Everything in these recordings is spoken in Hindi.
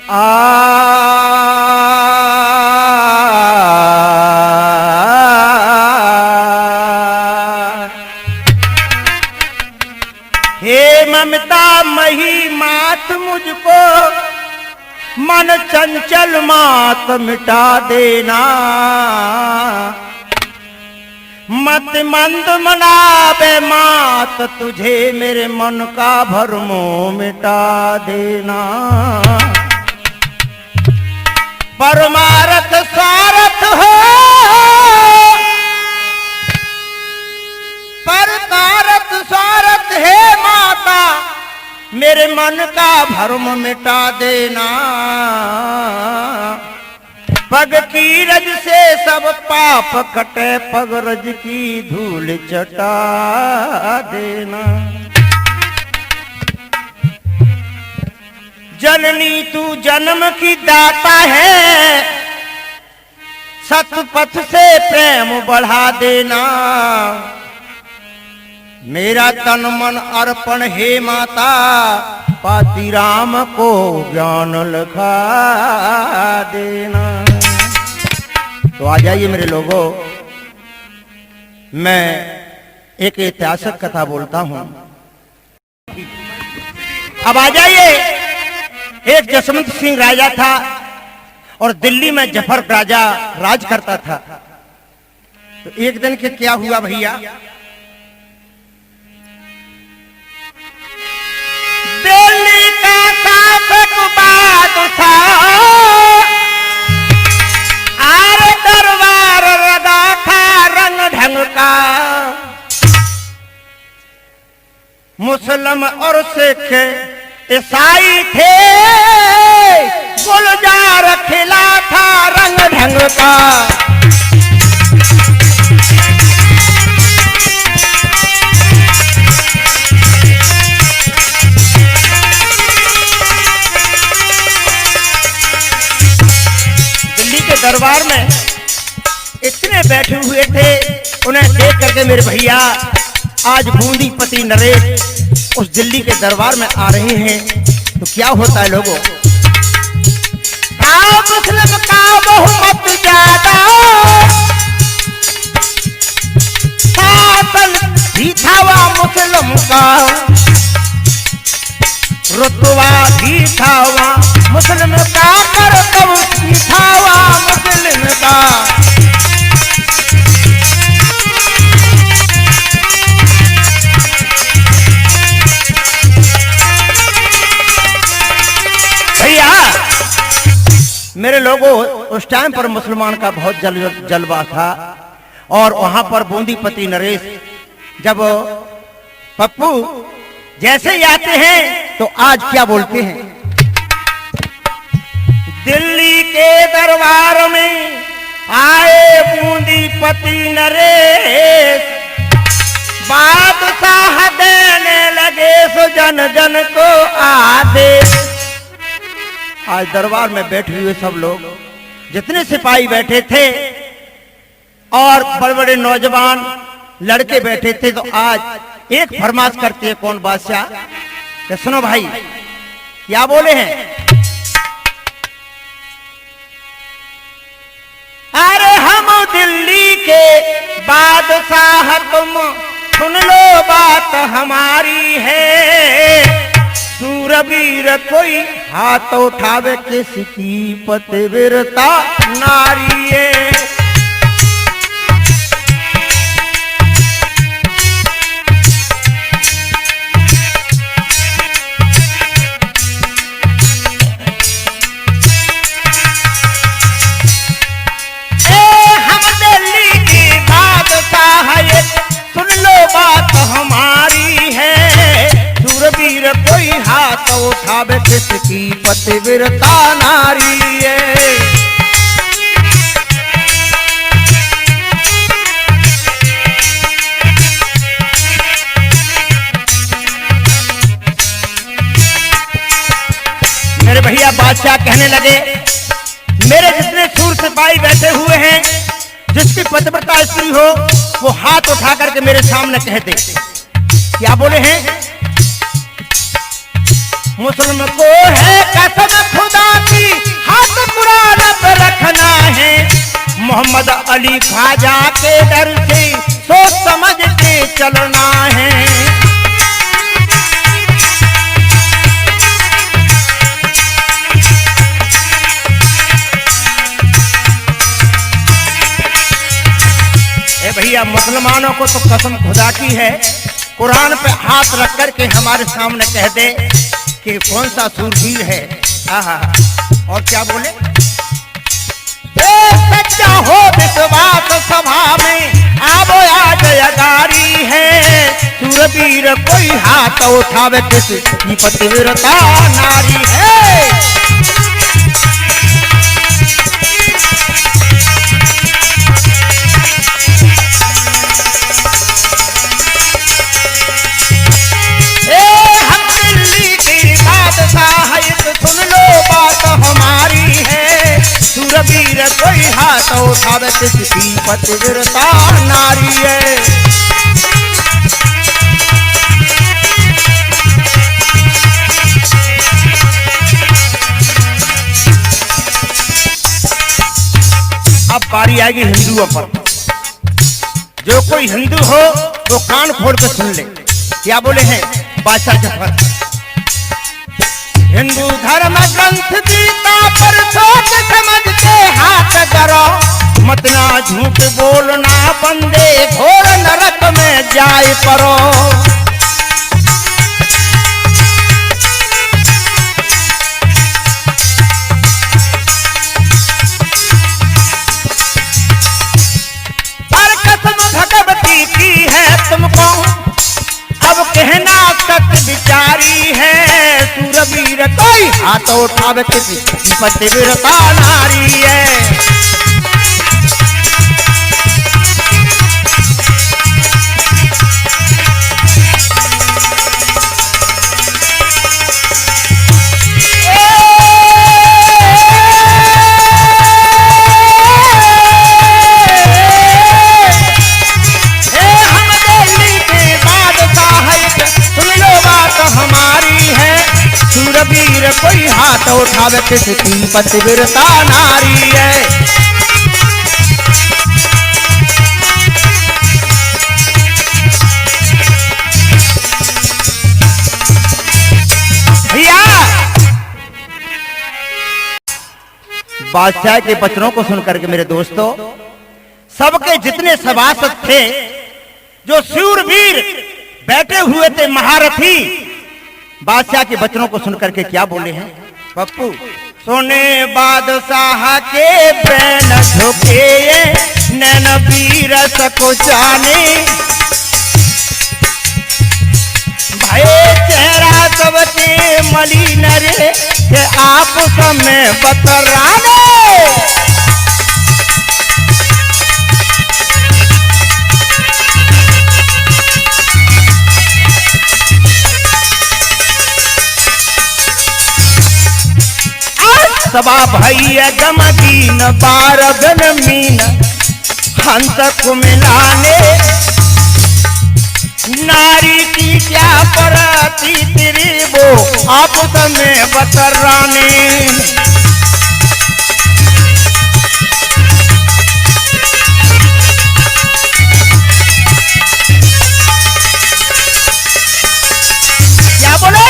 हे ममता मही मात मुझको मन चंचल मात मिटा देना। मत मंद मनावे मात तुझे मेरे मन का भरमो मिटा देना। परमारथ स्वार्थ हो परमारथ स्वार्थ है माता मेरे मन का भरम मिटा देना। पग की रज से सब पाप कटे पग रज की धूल चटा देना। जननी तू जन्म की दाता है सतपथ से प्रेम बढ़ा देना। मेरा तन मन अर्पण हे माता पाती राम को ज्ञान लिखा देना। तो आ जाइए मेरे लोगों, मैं एक ऐतिहासिक कथा बोलता हूं। अब आ जाइए। एक जसवंत सिंह राजा था और दिल्ली में जफर राजा राज करता था। तो एक दिन के क्या हुआ भैया, दिल्ली का शासक बादशाह आरे दरबार लगा था रंग ढंग का। मुस्लिम और सिख ईसाई थे गुलजार खिला था रंग ढंग का। दिल्ली के दरबार में इतने बैठे हुए थे, उन्हें देख करके मेरे भैया आज बूंदीपति नरेश उस दिल्ली के दरबार में आ रहे हैं। तो क्या होता है लोगों, मुस्लिम का बहुमत ज्यादा शासन भी था वह मुस्लिम का, रुतबा भी था वह मुस्लिम का, करतब भी था वह मुस्लिम का। मेरे लोगों उस टाइम पर मुसलमान का बहुत जलवा था और वहां पर बूंदीपति नरेश जब पप्पू जैसे ही आते हैं तो आज क्या बोलते हैं, दिल्ली के दरबार में आए बूंदीपति नरेश, बादशाह देने लगे सो जन जन को आदेश। आज दरबार में बैठे हुए सब लोग जितने सिपाही बैठे थे और बड़े बड़े नौजवान लड़के बैठे थे, तो आज एक फरमाश करते हैं कौन बादशाह। तो सुनो भाई क्या बोले हैं, अरे हम दिल्ली के बादशाह तुम सुन लो बात हमारी है, सूरवीर कोई हाथ उठावे किसकी पतिव्रता नारी है। हम दिल्ली की बादशाह है सुन लो बात हमारी है, सूरवीर कोई हाथ उठावे किसकी पतिव्रता नारी है। मेरे भैया बादशाह कहने लगे, मेरे जितने सूर सिपाही बैठे हुए हैं, जिसकी पतिव्रता स्त्री हो वो हाथ उठा करके मेरे सामने कह दे। क्या बोले हैं, मुस्लिम को है कसम खुदा की मोहम्मद अली ख्वाजा के डर से सोच समझ के चलना है। ए भैया, मुसलमानों को तो कसम खुदा की है, कुरान पे हाथ रख कर के हमारे सामने कह दे कि कौन सा सूरवीर है। आहा, और क्या बोले, सच्चा हो विश्वास सभा में आवो आज जयगारी है। सूरवीर कोई हाथ उठावे किसी की पतिव्रता नारी है। हम दिल्ली की बादशाह, सुन लो बात हमारी है। सूरवीर कोई हाथ उठावे किसी पतिव्रता नारी है। अब बारी आएगी हिंदुओं पर। जो कोई हिंदू हो वो कान खोल कर सुन ले। क्या बोले हैं बादशाह जफर, हिंदू धर्म ग्रंथ गीता पर सोच समझ के हाथ करो। मत ना झूठ बोलना बंदे, घोर नरक में जाए परो। पर कसम भगवती की है तुमको, अब कहना सत विचारी है। सूरवीर कोई हाथ उठावे किसी पतिव्रता नारी है। सूरवीर कोई हाथ उठावे किसी पतिव्रता नारी है। भैया, बादशाह के वचनों को सुनकर के मेरे दोस्तों, सबके जितने सभासद थे, जो शूरवीर बैठे हुए थे महारथी, बादशाह के वचनों को सुनकर के क्या बोले हैं पप्पू, सोने बादशाह के बैन झुके नैन वीर सको जाने। भाई चेहरा सबके मलिन रे के आप समय बतराने। सबा भैया गमगीन बारगन मीन हंस को मिलाने। नारी की क्या परती तेरी वो आप समय बतराने। क्या बोले,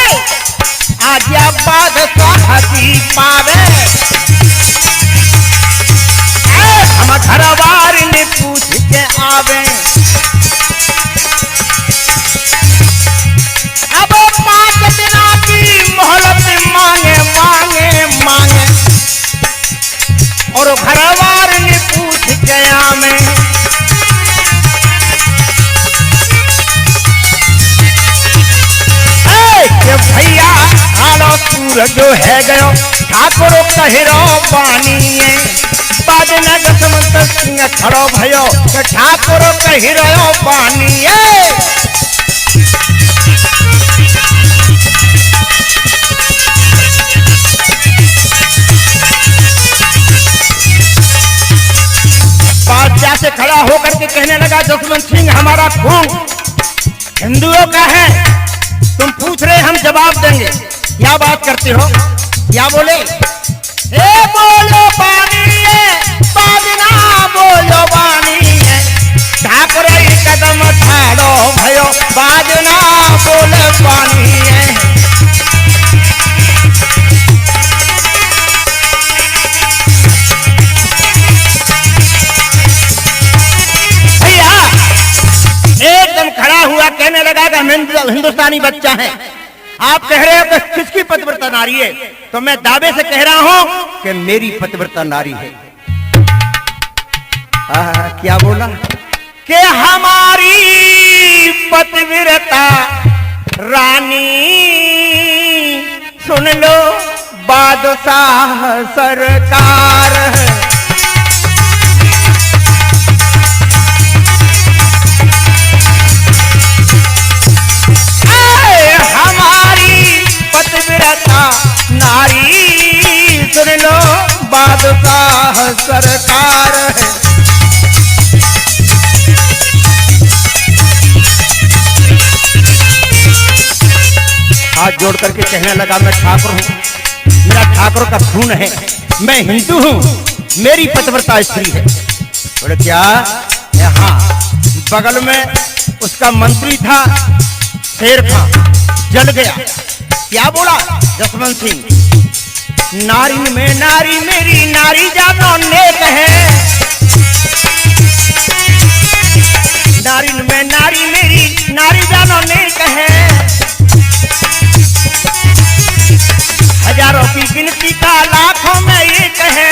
आज्ञा बादशाह की पावे, हम घरवार ने पूछ के आवे। अब 5 दिना की मोहलत मांगे मांगे मांगे, और घरवार ने पूछ के आवे। भैया आलो सूरज जो है गयो, ठाकुर कहिरो पानी बाद नगसमंत सिंह खड़ो भयो, ठाकुर कहिरो पानी। बादशाह से खड़ा होकर के कहने लगा, जसवंत सिंह हमारा खून हिंदुओं का है, तुम पूछ रहे हम जवाब देंगे। क्या बात करते हो? क्या बोले, ए बोलो पानी बादना पतिव्रतानी बच्चा है। आप कह रहे हो कि किसकी पतिव्रता नारी है, तो मैं दावे से कह रहा हूं कि मेरी पतिव्रता नारी है। क्या बोला कि हमारी पतिव्रता रानी, सुन लो बादशाह सरकार। हमारी पतिव्रता नारी, सुन लो बादशाह सरकार है। हाथ जोड़ करके कहने लगा, मैं ठाकुर हूं, मेरा ठाकुर का खून है, मैं हिंदू हूं, मेरी पतिव्रता स्त्री है। बोले क्या? हाँ, बगल में उसका मंत्री था शेर खां, जल गया। क्या बोला जसवंत सिंह? नारी में नारी मेरी नारी जानो नेक है, नारी में नारी मेरी नारी जानो नेक है। हजारों की गिनती का लाखों में एक है,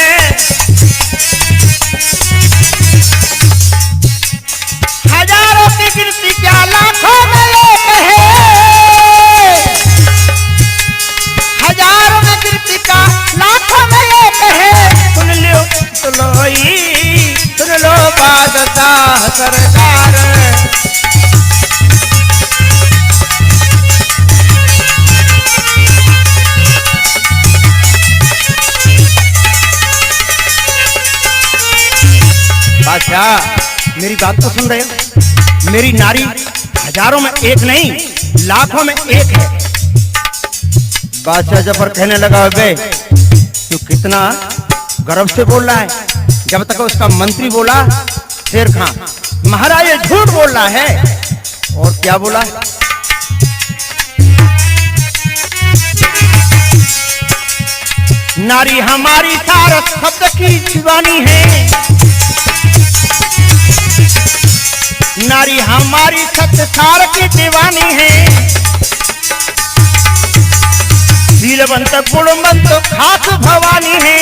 हजारों की गिनती का लाखों में एक है, हजारों में गिनती का लाखों में एक है। सुन लो बादशाह सरकार। बादशाह मेरी बात तो सुन रहे हो? मेरी नारी हजारों में एक नहीं, लाखों में एक है। बादशाह जफर कहने लगा, बे तू कितना गर्व से बोल रहा है? जब तक उसका मंत्री बोला शेर खां, महाराज ये झूठ बोल रहा है। और क्या बोला? नारी हमारी सारा शब्द की दीवानी है, नारी हमारी सत्य सार की दीवानी है। शीलवंत गुणवंत खास भवानी है,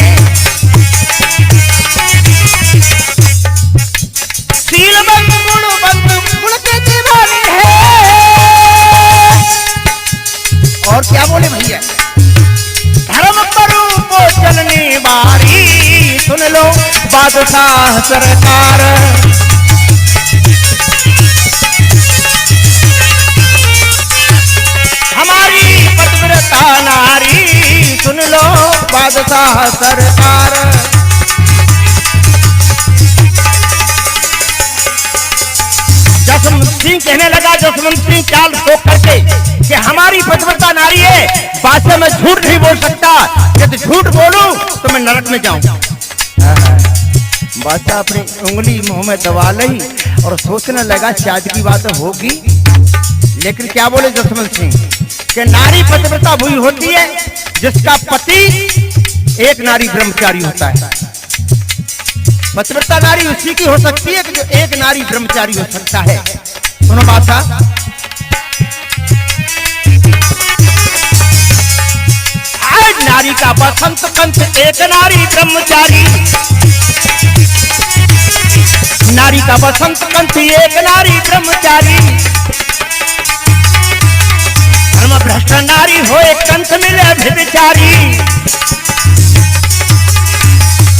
शीलवंत गुणवंत गुण की दीवानी है। और क्या बोले भैया? धर्म करो को चलने वाली, सुन लो बादशाह सरकार। हमारी पतिव्रता नारी, सुन लो बादशाह सरकार। जसवंत सिंह कहने लगा, जसवंत सिंह चाल ठोक करके कि हमारी पतिव्रता नारी है, बादशाह मैं झूठ नहीं बोल सकता, यदि झूठ बोलूं तो मैं नरक में जाऊं। बादशाह अपनी उंगली मुंह में दबा ली और सोचने लगा शायद की बात होगी। लेकिन क्या बोले जसवंत सिंह कि नारी पतिव्रता वही होती है जिसका पति एक नारी ब्रह्मचारी होता है। पतिव्रता नारी उसी की हो सकती है कि जो एक नारी ब्रह्मचारी हो सकता है। सुनो बादशाह, आज नारी का बसंत पंथ एक नारी ब्रह्मचारी, नारी का बसंत पंथ एक नारी ब्रह्मचारी। धर्म भ्रष्ट नारी हो एक कंठ मिले व्यभिचारी।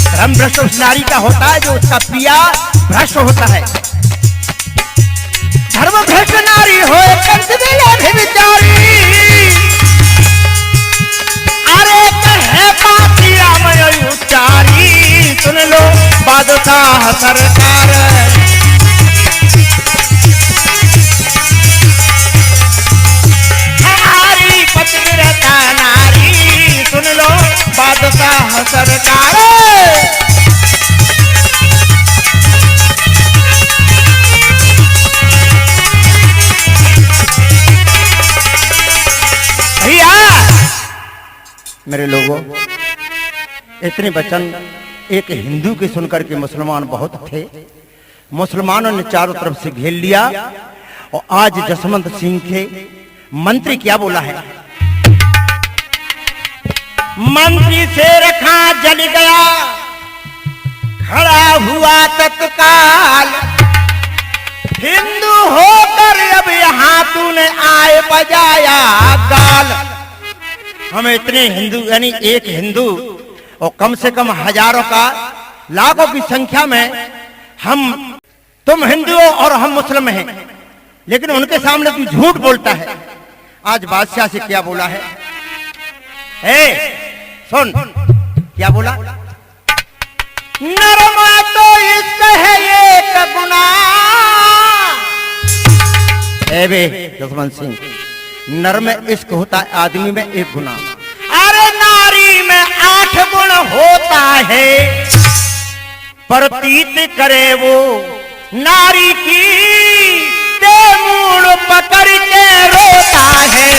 धर्म भ्रष्ट उस नारी का होता है जो उसका पिया भ्रष्ट होता है। धर्म भ्रष्ट नारी हो एक कंठ मिले व्यभिचारी। अरे कहे पापी राम उच्चारी, सुन लो बादशाह सरकार। हमारी पतिव्रता नारी, सुन लो बादशाह सरकार। भैया मेरे लोगों, इतने वचन एक हिंदू के सुनकर के मुसलमान बहुत थे। मुसलमानों ने चारों तरफ से घेर लिया और आज जसवंत सिंह के मंत्री क्या बोला है? मंत्री से रखा जल गया, खड़ा हुआ तत्काल, हिंदू होकर अब यहां तूने आए बजाया गाल। हमें इतने हिंदू, यानी एक हिंदू और कम से कम हजारों का, लाखों की संख्या में हम, तुम हिंदू हो और हम मुस्लिम हैं, लेकिन उनके सामने तू झूठ बोलता है। आज बादशाह से क्या बोला है? सुन क्या बोला? नरम तो इसका है एक गुनाह। बे जसवंत सिंह, नर में इश्क होता है, आदमी में एक गुना। अरे नारी में 8 गुण होता है, प्रतीत करे वो नारी की, ते मूड़ पकड़ के रोता है।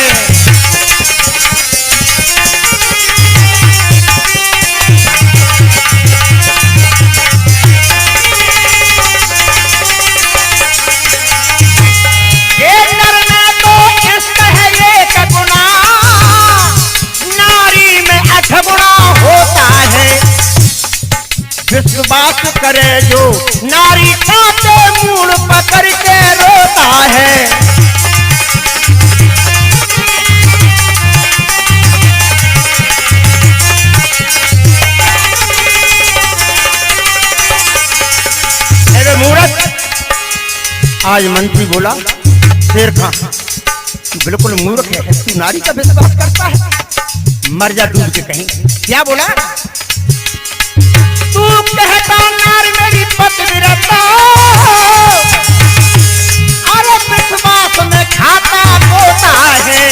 विश्वास करे जो नारी काटे मूड़ पकड़ के रोता है। अरे मूर्ख, आज मंत्री बोला शेर खां बिल्कुल मूर्ख है, तू नारी का विश्वास करता है, मर जा डूब के कहीं। क्या बोला? तू कहता नारी मेरी पतिव्रता, अरे विश्वास में खाता बोता है,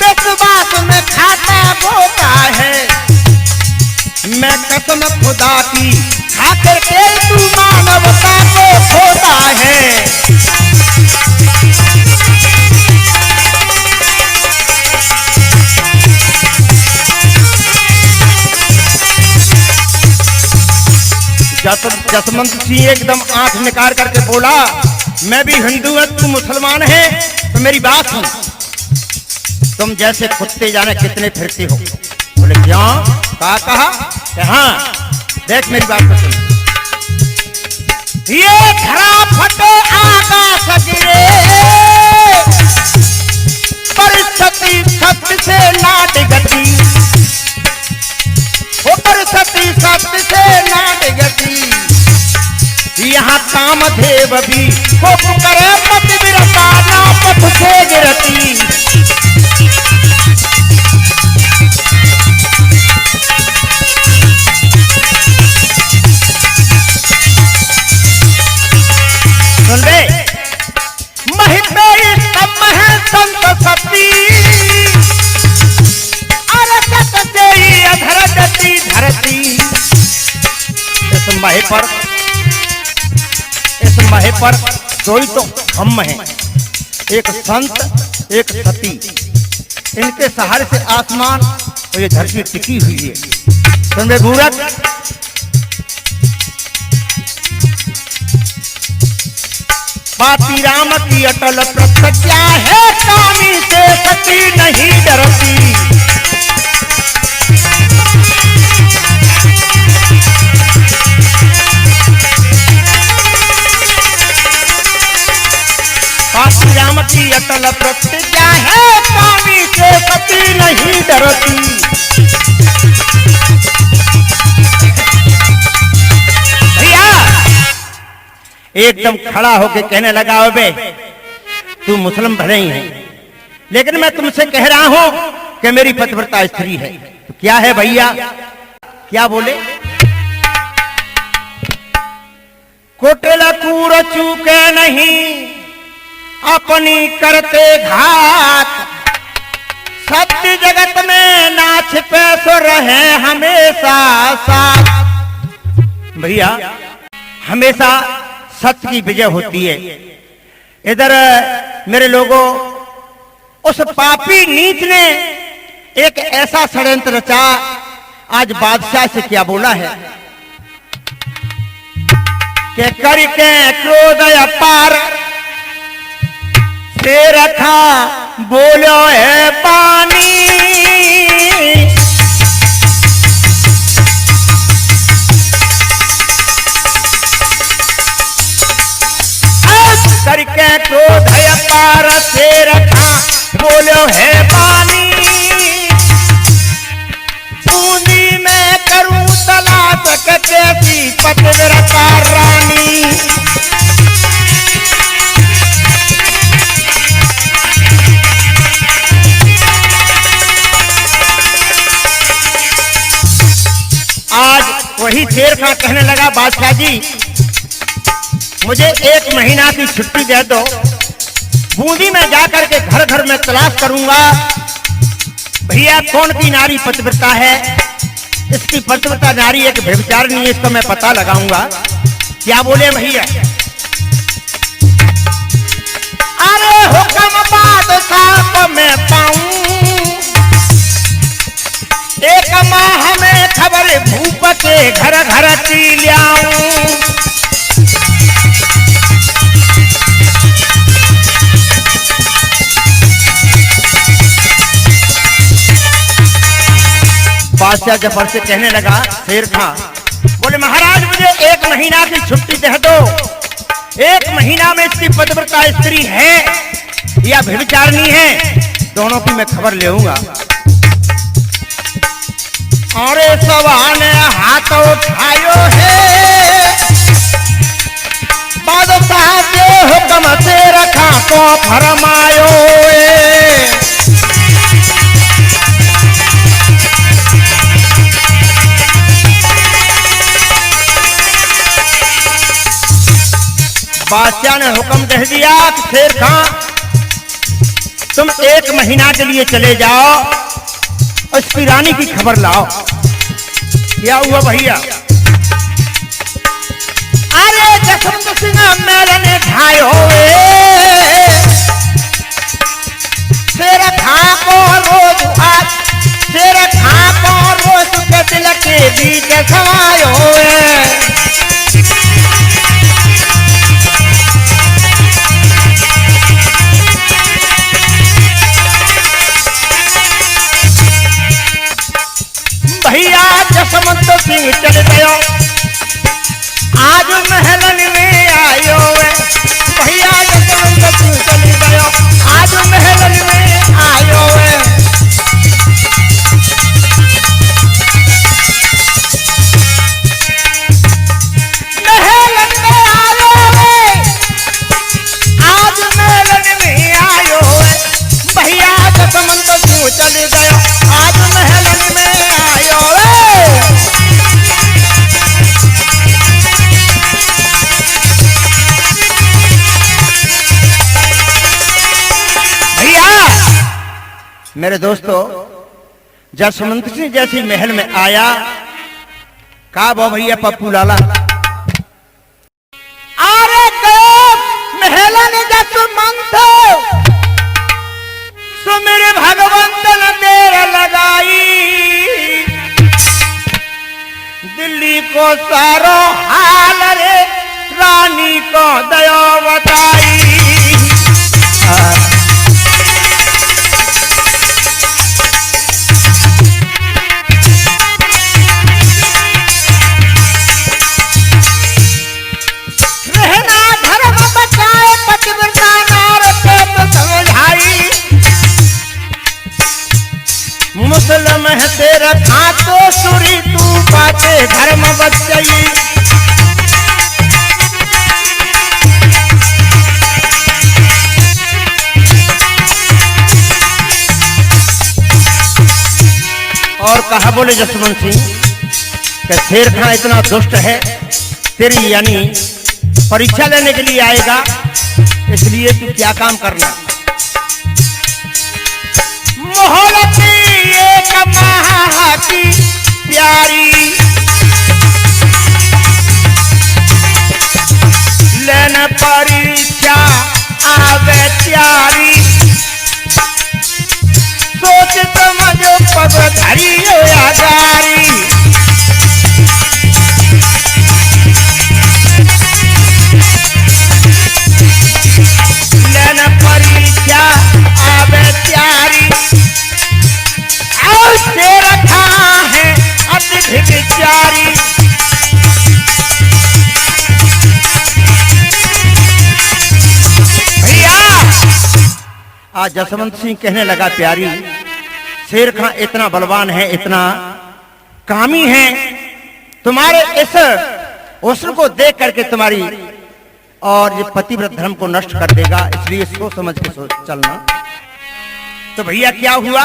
विश्वास में खाता बोता है। मैं कसम खुदा की खाकर के तू मानवता को खोता है। जसवंत सिंह एकदम आंख निकाल करके बोला, मैं भी हिंदू है, तू मुसलमान है, तो मेरी बात सुन। तुम जैसे कुत्ते जाने कितने फिरते हो। बोले क्या? कहा? हाँ, देख मेरी बात को सुन। ये खरा फटे आकाश गिरे, परिस्थिति सत्य से नाट गति, परिस्थिति सत्य से नाट गति। यहाँ कामधेव भी को करे पतिव्रता, ना पथ से गिरती। सुन रे, महिपे स्तंभ है संत सती, अरे से ही अधर गति धरती। इस महे पर दो ही तो हम हैं, एक संत एक सती। इनके सहारे से आसमान और ये धरती टिकी हुई है। सुन मूर्ख, पाती राम की अटल प्रतिज्ञा है, कामी से सती नहीं डरती। पाती राम की अटल प्रतिज्ञा है, कामी से सती नहीं डरती। भैया एकदम खड़ा होके कहने लगा, बे तू मुस्लिम भले ही है, लेकिन मैं तुमसे कह रहा हूं कि मेरी पतिव्रता स्त्री है। तो क्या है भैया? क्या बोले? कोटेला कूर चूके नहीं, अपनी करते घात, सत्य जगत में ना छिपे सो रहे हमेशा साथ। भैया हमेशा सत्य की विजय होती है। इधर मेरे लोगों, उस पापी नीच ने एक ऐसा षड्यंत्र रचा, आज बादशाह से क्या बोला है कि करके क्रोध अपार, से रखा बोलो है पानी। करके क्रोध पार से रखा बोलो है पानी। बूंदी में करूं तलाश कैसी पतिव्रता रानी। आज वही शेर खां कहने लगा, बादशाह जी मुझे 1 महीना की छुट्टी दे दो, बूंदी में जाकर के घर घर में तलाश करूंगा भैया कौन की नारी पतिव्रता है। इसकी पतिव्रता नारी एक व्यभिचारिणी है, इसका मैं पता लगाऊंगा। क्या बोले भैया? अरे हुक्म बादशाह को मैं पाऊं, 1 माह में खबर भूप के घर घर ची लियाऊं। बादशाह जफर से कहने लगा, शेर खां बोले महाराज मुझे 1 महीना की छुट्टी दे दो, 1 महीना में इसकी पतिव्रता स्त्री है या व्यभिचारिणी है, दोनों की मैं खबर ले आऊंगा। और सवा ने हाथ उठायो है, बादशाह के हुक्म से रखा तो फरमायो है। बादशाह ने हुक्म दे दिया कि शेर खां तुम 1 महीना के लिए चले जाओ, उसकी रानी की खबर लाओ। क्या हुआ भैया? अरे जसवंत सिंह मेरे ढायो शेर खां को रोज आज, शेर खां को रोज के दिल के बीच समायो भैया। जसवंत सिंह चल गयो, आज महलन में आयो भैया। जसवंत सिंह चल गयो, आज महलन में आयो महलन में आयो, आज महलन में आयो भैया। जसवंत सिंह चल गयो, आज महलन में आयो मेरे दोस्तों। जसवंत सिंह जैसी महल में आया, का बो भैया पप्पू लाला, अरे महल ने जसवंत सुमिर भगवंत न देर लगाई। दिल्ली को सारो हाल रे रानी को दया बताई। मुसलम है तेरा खातो सुरी, तू बातें धर्म बचाई। और कहा बोले जसवंत सिंह कि शेर खां इतना दुष्ट है, तेरी यानी परीक्षा लेने के लिए आएगा, इसलिए तू क्या काम करना। मोहलती एक माह की प्यारी, लेन परीक्षा आवे प्यारी। सोच समझ पग धरी या गारी, लेन परीक्षा आज जसवंत सिंह कहने लगा, प्यारी शेर खां इतना बलवान है, इतना कामी है, तुम्हारे इस हुस्न को देख करके तुम्हारी और ये पतिव्रत धर्म को नष्ट कर देगा, इसलिए सोच समझ के चलना। तो भैया क्या हुआ?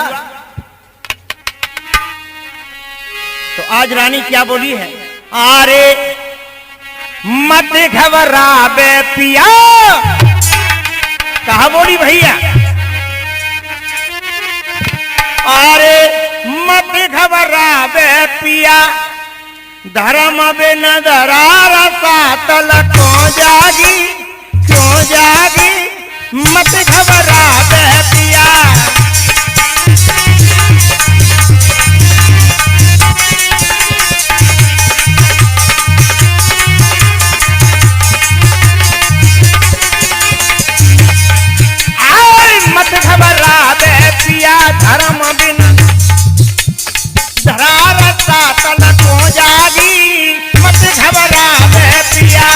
तो आज रानी क्या बोली है? अरे मत घबरा बे पिया, कहा बोली भैया? अरे मत घबरा बे पिया, धर्म बिन धरार सातल क्यों जागी, क्यों जागी, मत घबरा बे पिया। मत घबरा बे पिया, धर्म बिन धरार सातल क्यों जागी, मत घबरा बे पिया।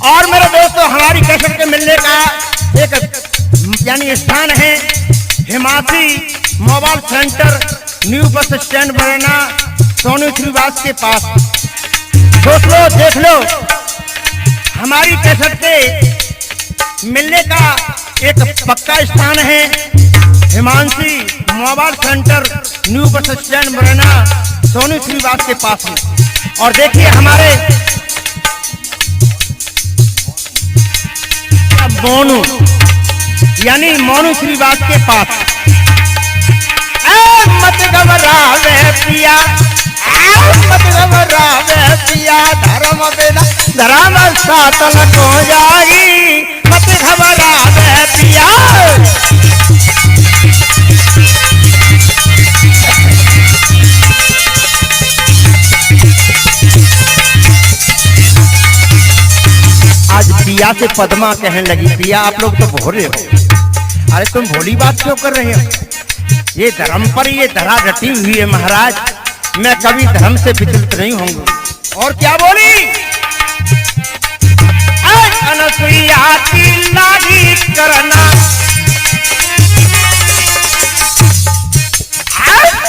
और मेरे दोस्तों, हमारी कैसेट के मिलने का एक यानी स्थान है Himanshi mobile centre, new bus stand Barna, Sonu Shrivas के पास। सोच लो, देख लो, हमारी कैसेट के मिलने का एक पक्का स्थान है Himanshi mobile centre, new bus stand Barna, Sonu Shrivas के पास में। और देखिए हमारे मोनू यानी मोनू श्रीवास के पास। मत घबरा बे पिया, मत घबरा बे पिया, धर्म बिना धरार सातल क्यों जागी, मत घबरा बे पिया। आज पिया से पद्मा कहने लगी, पिया आप लोग तो भोले हो, अरे तुम भोली बात क्यों कर रहे हो? ये धर्म पर ये धरा रटी हुई है महाराज, मैं कभी धर्म से विचलित नहीं होंगी। और क्या बोली? अनसुईया की लागी करना,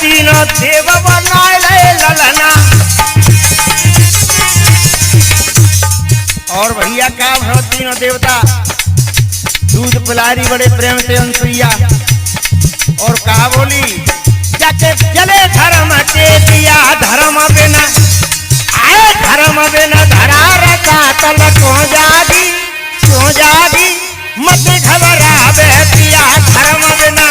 तीनों देव बनाए ललना। और भैया क्या भरो, तीनों देवता दूध पिलारी बड़े प्रेम से अनसुईया। और कहा बोली? जाके चले धर्म के दिया, धर्म बिना आए, धर्म बिना धरार सातल क्यों जागी, क्यों जागी, मत घबरा बे पिया, धर्म बिना।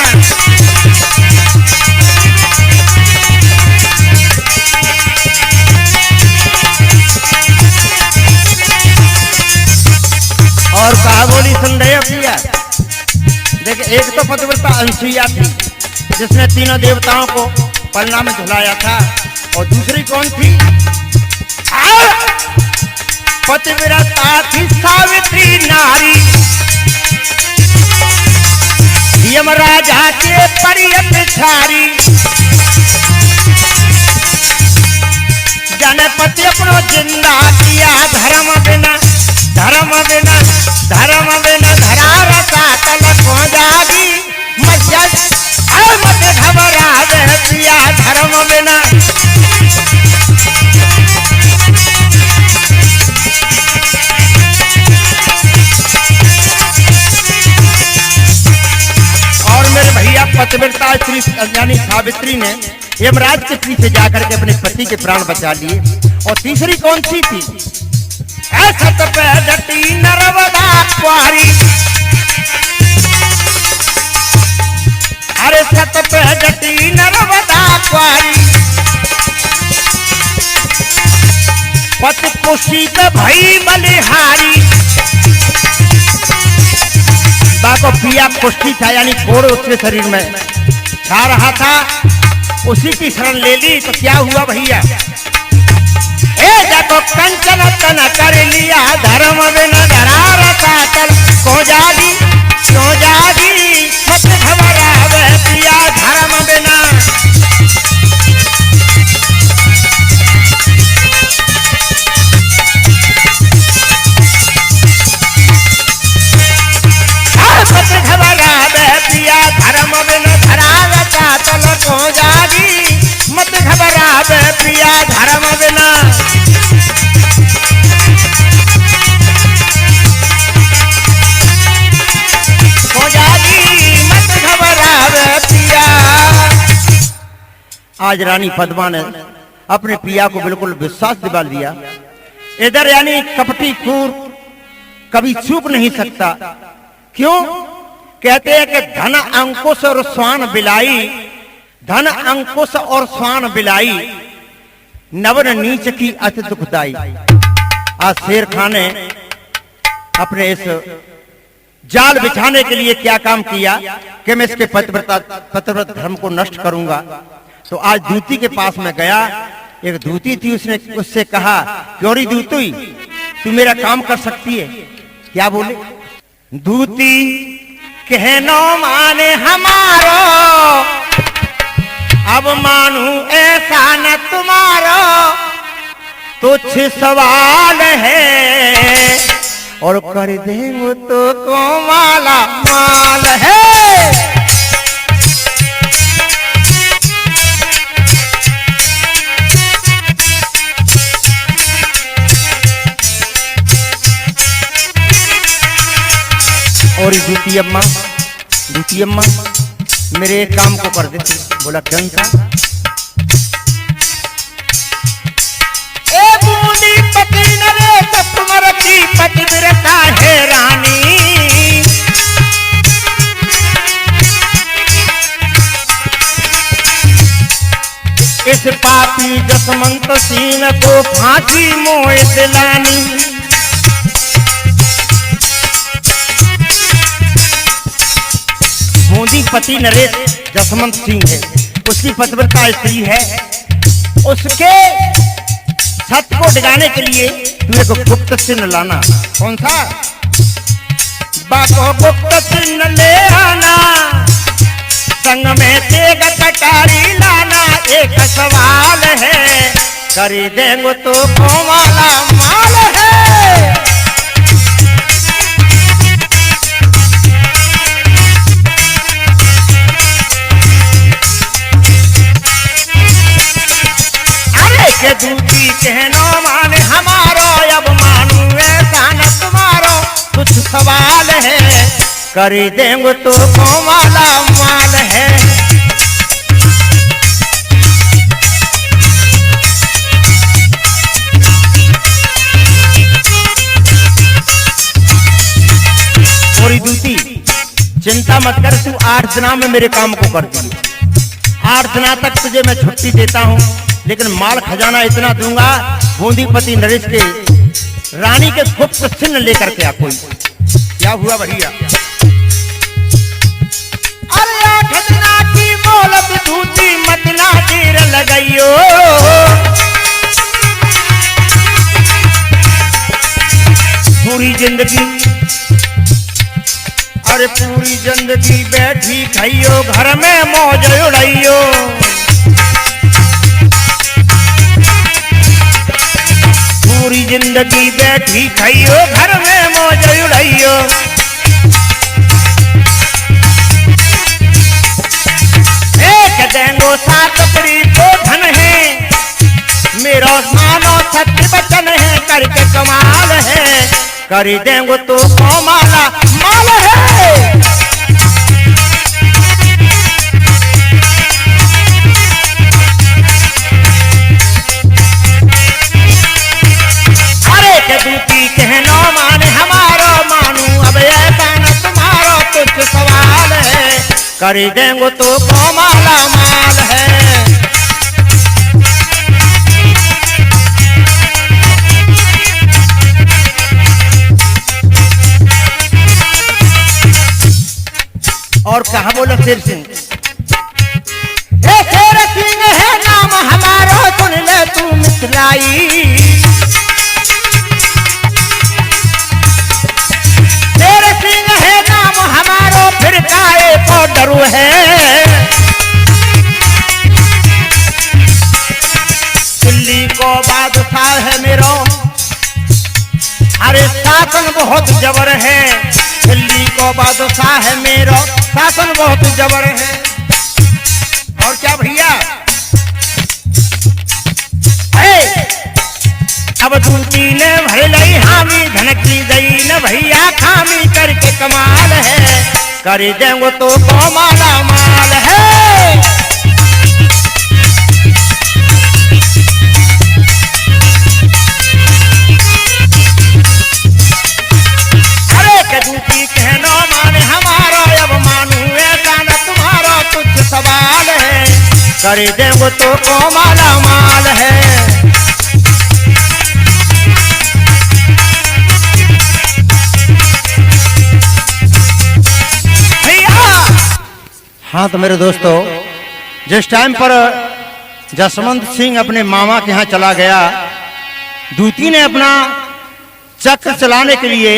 और कहा बोली? संदेह पिया, देखिए एक तो पतिव्रता अनसुईया थी जिसने तीनों देवताओं को पलना में झुलाया था, और दूसरी कौन थी? पतिव्रता थी सावित्री नारी, यमराजा के परियत छारी। जनपति अपनो जिंदा किया, धर्म बिना धर्म बिना धर्म बिना धरार सातल क्यों जागी, मत घबरा बे पिया, धर्म बिना। और मेरे भैया पतिव्रता श्री यानी सावित्री ने यमराज के पीछे जाकर के अपने पति के प्राण बचा लिए। और तीसरी कौन सी थी? सत पे डटी नर्मदा कुआरी, अरे सत पे डटी नर्मदा कुआरी। पति पुष्टि पे भई बलिहारी, बाको पिया पुष्टि था यानी कोड़ उसके शरीर में छा रहा था, उसी की शरण ले ली। तो क्या हुआ भैया? जाको कंचन तन कर लिया, धर्म बिना धरार सातल क्यों जागी, क्यों जागी, मत घबरा बे पिया, धर्म बिना। आज रानी पद्मा ने अपने पिया को बिल्कुल विश्वास दिला दिया। इधर यानी कपटी खूर कभी चूक नहीं सकता। क्यों? कहते हैं कि धन अंकुश और स्वान बिलाई, धन अंकुश और स्वान बिलाई, नवन नीच की अति दुखदाई। आज शेर खान ने अपने इस जाल बिछाने के लिए क्या काम किया कि मैं इसके पतिव्रत धर्म को नष्ट करूंगा। तो आज दूती के पास में गया, एक दूती थी, उसने उससे कहा, क्यों री दूती, तू मेरा काम कर सकती है? क्या बोले? दूती कहनो माने हमारो, अब मानू ऐसा न तुम्हारो, तुच्छ सवाल है और कर देंगे तो को माला माल है। और दूती अम्मा मेरे एक काम को कर देती। बोला कौन सा? ए बूंदी पति नरेश तुम्हारी पतिव्रता है रानी, इस पापी जसवंत सिंह को फांसी मोह दिलानी। बूंदी पति नरेश जसवंत सिंह है, उसकी पतिव्रता स्त्री है। उसके छत को डिगाने के लिए तुम्हें को गुप्त चिन्ह लाना। कौन सा? बाको गुप्त चिन्ह ले आना, संग में तेग कटारी लाना। एक सवाल है, कर देंगे तो को माला माल है। के दूती कहनो माने हमारो, अब मानू ऐसा न तुम्हारो, कुछ सवाल है, कर देंगे तो को माला माल है। और दूती चिंता मत कर, तू 8 दिना में मेरे काम को कर दी। 8 दिना तक तुझे मैं छुट्टी देता हूं, लेकिन माल खजाना इतना दूंगा, बूंदीपति नरेश के रानी के गुप्त चिन्ह लेकर के आ। कोई क्या हुआ भैया? अरे 8 दिना की मोहलत दूती मत ना देर लगाइयो, पूरी जिंदगी, अरे पूरी जिंदगी बैठी खाइयो, घर में मौज उड़ाइयो। पूरी जिंदगी बैठी खाइयो, घर में मौज उड़ाइयो। एक देंगो 7 परी को धन है, मेरा मानो सत्य वचन है, करके कमाल है, कर देंगो तो को माला माल है। दूती कहनो माने हमारो, मानू अब ऐसा न तुम्हारो, कुछ सवाल है, कर देंगे तो को माला माल है। और कहा बोला शेर सिंह? शेर सिंह है नाम हमारो, सुन ले तू मिथिलाई। फिर काहे को डरू है, दिल्ली को बादशाह है मेरो, अरे शासन बहुत जबर है। दिल्ली को बादशाह है मेरो, शासन बहुत जबर है। और क्या भैया? अब दूती ने भर लई हामी, धन की गई न भैया खामी, करके कमाल है, कर देंगे तो को माला माल है। खरीदे वो तो माला माल है। हाँ तो मेरे दोस्तों, जिस टाइम पर जसवंत सिंह अपने मामा के यहाँ चला गया, दूती ने अपना चक्र चलाने के लिए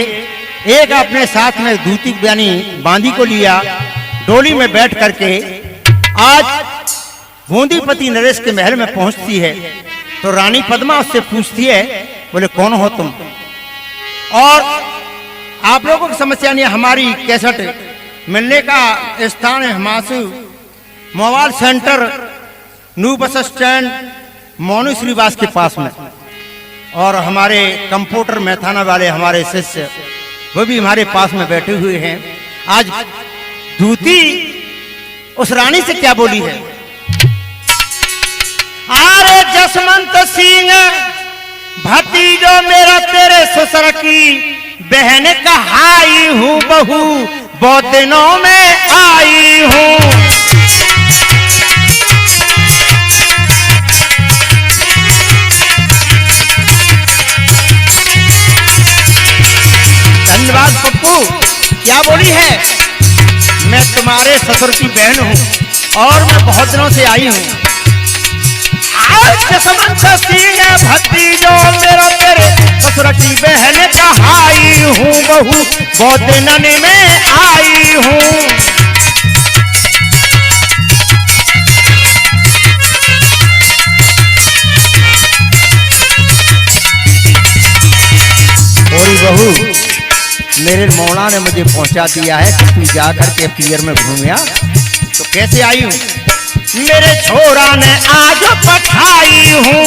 एक अपने साथ में दूती यानी बांदी को लिया, डोली में बैठ करके आज बूंदीपति नरेश के महल में पहुंचती है। तो रानी पद्मा उससे पूछती है, बोले कौन हो तुम? और आप लोगों की समस्या नहीं, हमारी कैसेट मिलने का स्थान है Himanshu mobile centre, new bus stand, Monu Shrivas के पास में। और हमारे कंप्यूटर मैथाना वाले हमारे शिष्य वो भी हमारे पास में बैठे हुए हैं। आज दूती उस रानी से क्या बोली है? अरे जसवंत सिंह भतीजो मेरा तेरे ससुर की बहन कहाई हूँ, बहू बहुत दिनों में आई हूँ। धन्यवाद पप्पू, क्या बोली है? मैं तुम्हारे ससुर की बहन हूँ और मैं बहुत दिनों से आई हूँ। जसवंत सिंह भतीजो मेरा तेरे ससुर की बहन कहाई हूँ, बहू बहुत दिनों में आई हूँ। और बहू, मेरे मौला ने मुझे पहुंचा दिया है कि तू जाकर के पियर में घूमिया। तो कैसे आई हूँ? मेरे छोरा ने आज पठाई हूँ,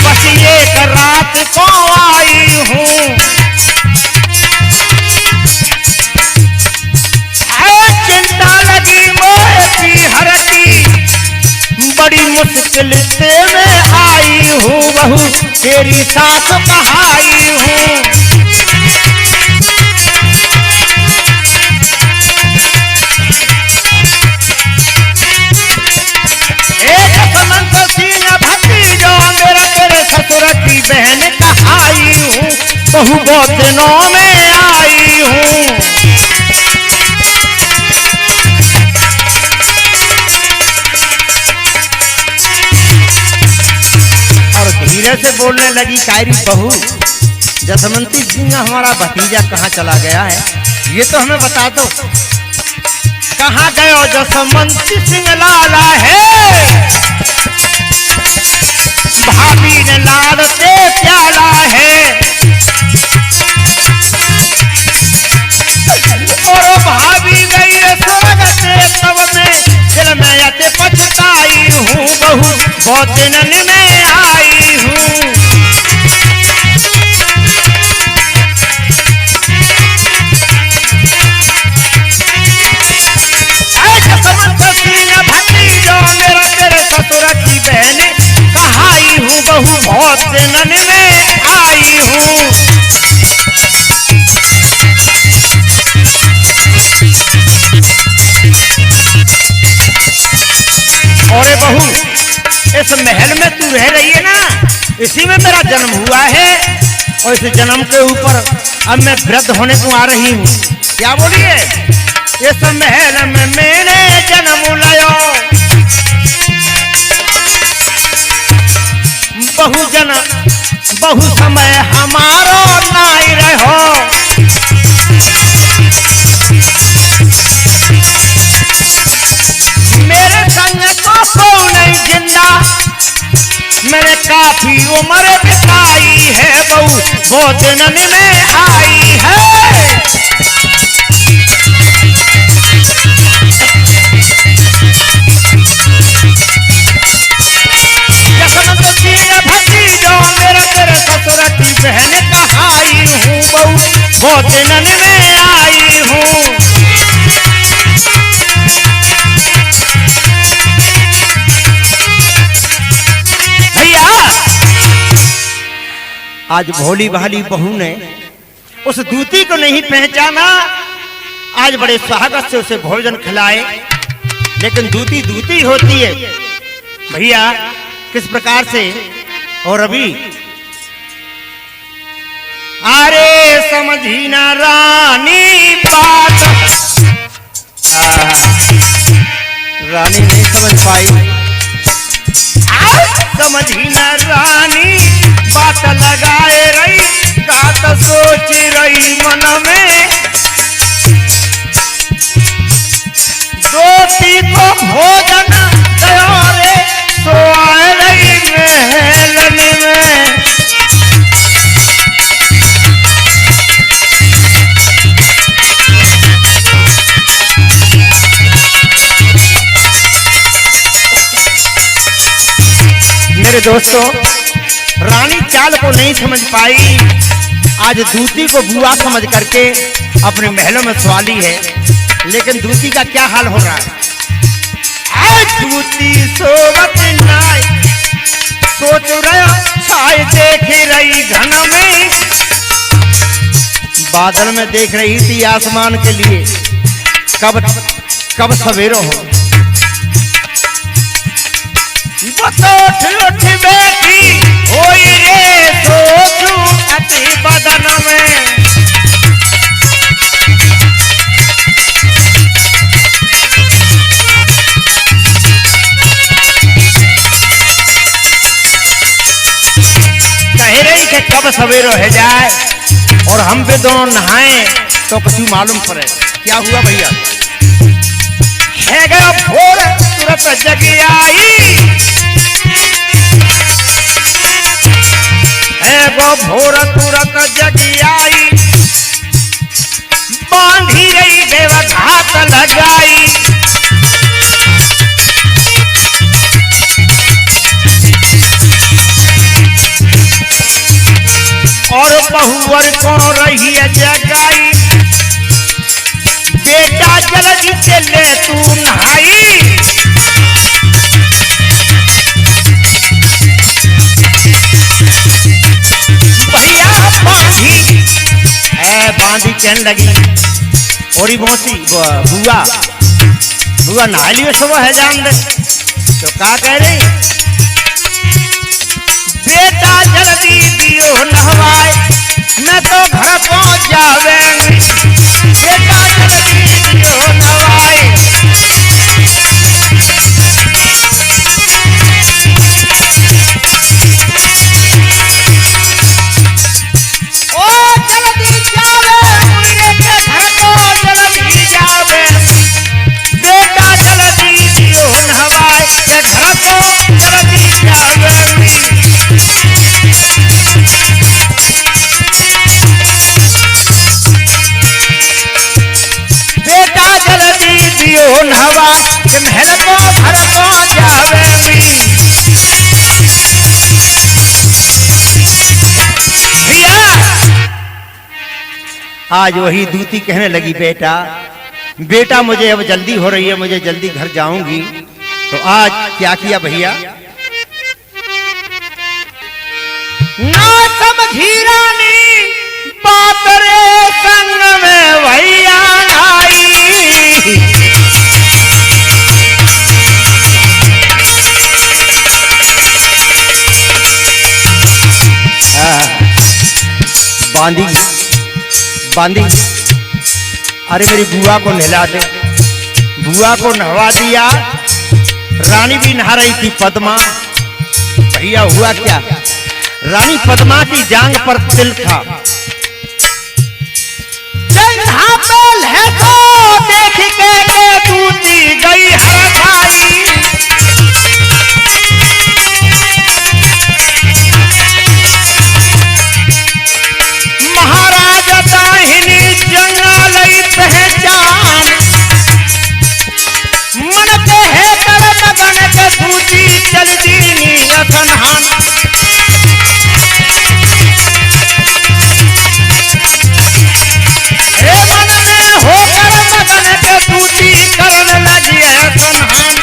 बस एक रात को आई हूँ। चिंता लगी मोती हर की, बड़ी मुश्किल से मैं आई हूँ, बहू तेरी सास कहाई हूँ। बहन कहाई हूँ, बहू बहुत दिनों में आई हूँ। और धीरे से बोलने लगी कायरी बहू, जसवंती सिंह हमारा भतीजा कहाँ चला गया है, ये तो हमें बता दो। कहाँ गयो जसवंती सिंह लाला है, भाभी ने लाल से प्याला है। और भाभी गई स्वर्ग से तब में दिल में आते पछताई हूँ, बहू बहुत दिन में आई हूँ। भतीजो मेरा तेरे ससुर की बहन कहाई हूँ, बहू बहुत दिन में आई हूँ। और बहू, इस महल में तू रह रही है ना, इसी में मेरा जन्म हुआ है और इस जन्म के ऊपर अब मैं वृद्ध होने को आ रही हूँ। क्या बोलिए? इस महल में मैंने जन्म लिया, बहु समय हमारो नाई रहो। मेरे संग को नहीं जिंदा, मैंने काफी उम्र बिताई है, बहू वो दिन में आई है। भतीजो मेरा तेरे ससुर की बहन कहाई हूँ, बहू वो दिन में आई हूँ। भैया, आज भोली भाली बहू ने उस दूती को नहीं पहचाना, आज बड़े स्वागत से उसे भोजन खिलाए लेकिन दूती दूती होती है भैया। किस प्रकार से? और अभी अरे समझी ना रानी बात, रानी नहीं समझ पाई। समझी ना रानी बात लगाए रही, बात सोच रही मन में, दोती को भोजन तैयारे तो आए रही महलन में। मेरे दोस्तों, रानी चाल को नहीं समझ पाई, आज दूती को बुआ समझ करके अपने महलों में सवाली है। लेकिन दूती का क्या हाल हो रहा है? दूती सोवत नाय, सोच रहा छाय देख रही घन में, बादल में देख रही थी आसमान के लिए कब सवेरो हो। उठ उठ बैठी होई रे सोचू अति बदन में, कह रही कि कब सवेरो है जाए और हम भी दोनों नहाएं तो कुछ मालूम पड़े। क्या हुआ भैया? है गया भोर तुरंत जगी आई, वो भोर तुरंत जगी आई, बांधी रही देव घात लगाई। और बहुवर को रही जगाई, बेटा जल्दी से ले तू नहाई। बांधी कहने लगी, और मौसी बुआ नहा लियो सब है जान दे। तो क्या कह रही? बेटा जल्दी दियो नहवाए, मैं तो घर पहुंच जावे। बेटा जल्दी दियो नहवाए, नहवा के महल को घर को जावेगी। भैया आज वही दूती कहने लगी, बेटा मुझे अब जल्दी हो रही है, मुझे जल्दी घर जाऊंगी। तो आज क्या किया भैया? ना समझी रानी बात रे संग में भैया आई। बांधी अरे मेरी बुआ को नहला दे। बुआ को नहवा दिया, रानी भी नहा रही थी पद्मा। भैया हुआ क्या? रानी पद्मा की जांग पर तिल था। है तो देख के दूती गई हरखाई। महाराज दाहिनी जंगल पहचान, मन के है तरफ बन के दूती चल दीनी अथनहान। होकर मगन के दूती करने लगी है सनहान।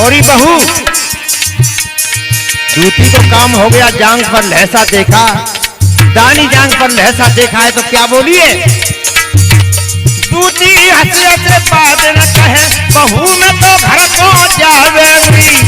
गौरी बहू, दूती को काम हो गया, जांग पर लहसा देखा, दानी जांग पर लहसा देखा है तो क्या बोलिए? दूती हंस हंस बात न कहे, बहू में तो घर को जावेगी।